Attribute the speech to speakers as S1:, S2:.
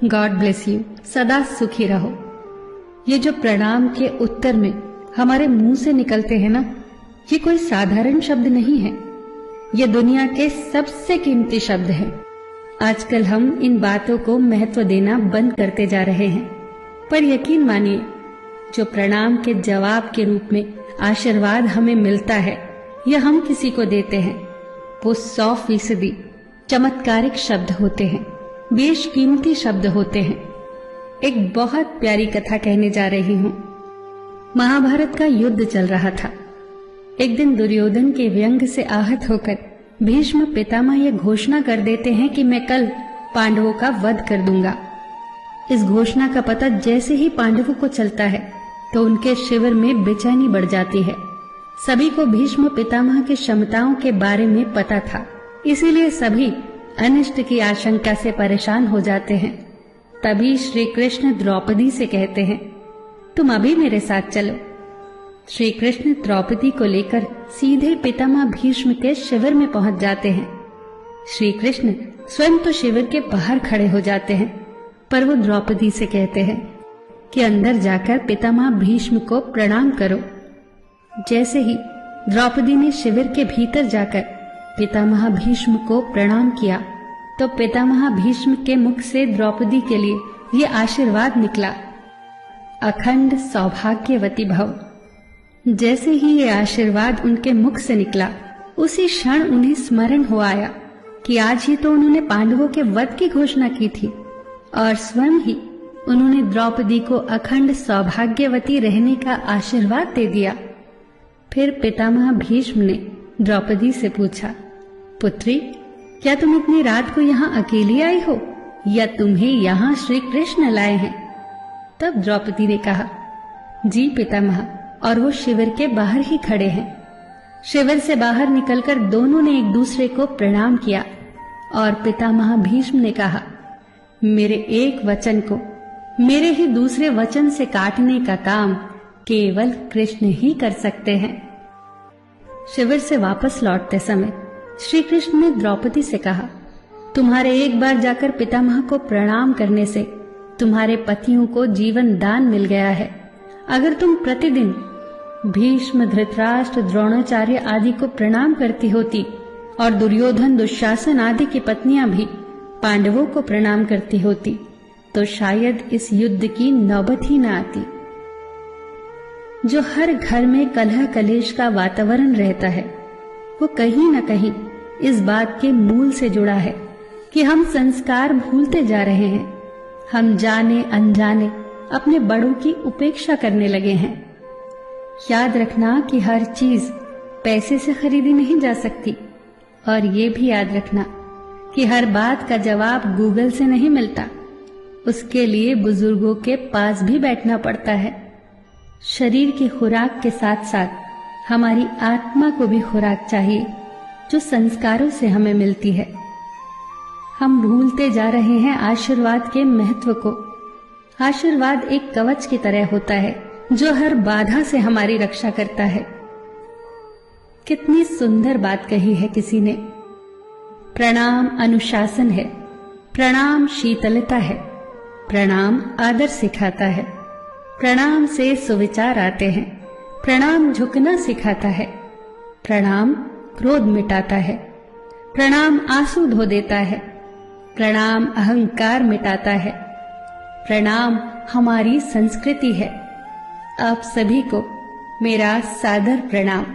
S1: God bless you. सदा सुखी रहो। ये जो प्रणाम के उत्तर में हमारे मुंह से निकलते हैं ना, ये कोई साधारण शब्द नहीं है। ये दुनिया के सबसे कीमती शब्द हैं। आजकल हम इन बातों को महत्व देना बंद करते जा रहे हैं, पर यकीन मानिए, जो प्रणाम के जवाब के रूप में आशीर्वाद हमें मिलता है या हम किसी को देते हैं, वो 100% चमत्कारिक शब्द होते हैं, बेशकीमती शब्द होते हैं। एक बहुत प्यारी कथा कहने जा रही हूं। महाभारत का युद्ध चल रहा था। एक दिन दुर्योधन के व्यंग से आहत होकर भीष्म पितामह यह घोषणा कर देते हैं कि मैं कल पांडवों का वध कर दूंगा। इस घोषणा का पता जैसे ही पांडवों को चलता है तो उनके शिविर में बेचैनी बढ़ जाती है। सभी को भीष्म पितामह की क्षमताओं के बारे में पता था, इसीलिए सभी अनिष्ट की आशंका से परेशान हो जाते हैं। तभी श्री कृष्ण द्रौपदी से कहते हैं, तुम अभी मेरे साथ चलो। श्री कृष्ण द्रौपदी को लेकर सीधे पितामह भीष्म के शिविर में पहुंच जाते हैं। श्री कृष्ण स्वयं तो शिविर के बाहर खड़े हो जाते हैं, पर वो द्रौपदी से कहते हैं कि अंदर जाकर पितामह भीष्म को प्रणाम करो। जैसे ही द्रौपदी ने शिविर के भीतर जाकर पितामह भीष्म को प्रणाम किया तो पितामह भीष्म के मुख से द्रौपदी के लिए ये आशीर्वाद निकला, अखंड सौभाग्यवती भव। जैसे ही ये आशीर्वाद उनके मुख से निकला, उसी क्षण उन्हें स्मरण हो आया कि आज ही तो उन्होंने पांडवों के वध की घोषणा की थी और स्वयं ही उन्होंने द्रौपदी को अखंड सौभाग्यवती रहने का आशीर्वाद दे दिया। फिर पितामह भीष्म ने द्रौपदी से पूछा, पुत्री, क्या तुम इतनी रात को यहाँ अकेली आई हो या तुम्हें यहाँ श्री कृष्ण लाए हैं? तब द्रौपदी ने कहा, जी पितामह, और वो शिविर के बाहर ही खड़े हैं। शिविर से बाहर निकलकर दोनों ने एक दूसरे को प्रणाम किया और पितामह भीष्म ने कहा, मेरे एक वचन को मेरे ही दूसरे वचन से काटने का काम केवल कृष्ण ही कर सकते हैं। शिविर से वापस लौटते समय श्री कृष्ण ने द्रौपदी से कहा, तुम्हारे एक बार जाकर पितामह को प्रणाम करने से तुम्हारे पतियों को जीवन दान मिल गया है। अगर तुम प्रतिदिन भीष्म, धृतराष्ट्र, द्रोणाचार्य आदि को प्रणाम करती होती और दुर्योधन, दुशासन आदि की पत्नियां भी पांडवों को प्रणाम करती होती तो शायद इस युद्ध की नौबत ही न आती। जो हर घर में कलह कलेश का वातावरण रहता है, वो कहीं न कहीं इस बात के मूल से जुड़ा है कि हम संस्कार भूलते जा रहे हैं। हम जाने अनजाने अपने बड़ों की उपेक्षा करने लगे हैं। याद रखना कि हर चीज पैसे से खरीदी नहीं जा सकती, और ये भी याद रखना कि हर बात का जवाब गूगल से नहीं मिलता। उसके लिए बुजुर्गों के पास भी बैठना पड़ता है। शरीर की खुराक के साथ साथ हमारी आत्मा को भी खुराक चाहिए, जो संस्कारों से हमें मिलती है। हम भूलते जा रहे हैं आशीर्वाद के महत्व को। आशीर्वाद एक कवच की तरह होता है जो हर बाधा से हमारी रक्षा करता है। कितनी सुंदर बात कही है किसी ने। प्रणाम अनुशासन है, प्रणाम शीतलता है, प्रणाम आदर सिखाता है, प्रणाम से सुविचार आते हैं, प्रणाम झुकना सिखाता है, प्रणाम क्रोध मिटाता है, प्रणाम आंसू धो देता है, प्रणाम अहंकार मिटाता है, प्रणाम हमारी संस्कृति है। आप सभी को मेरा सादर प्रणाम।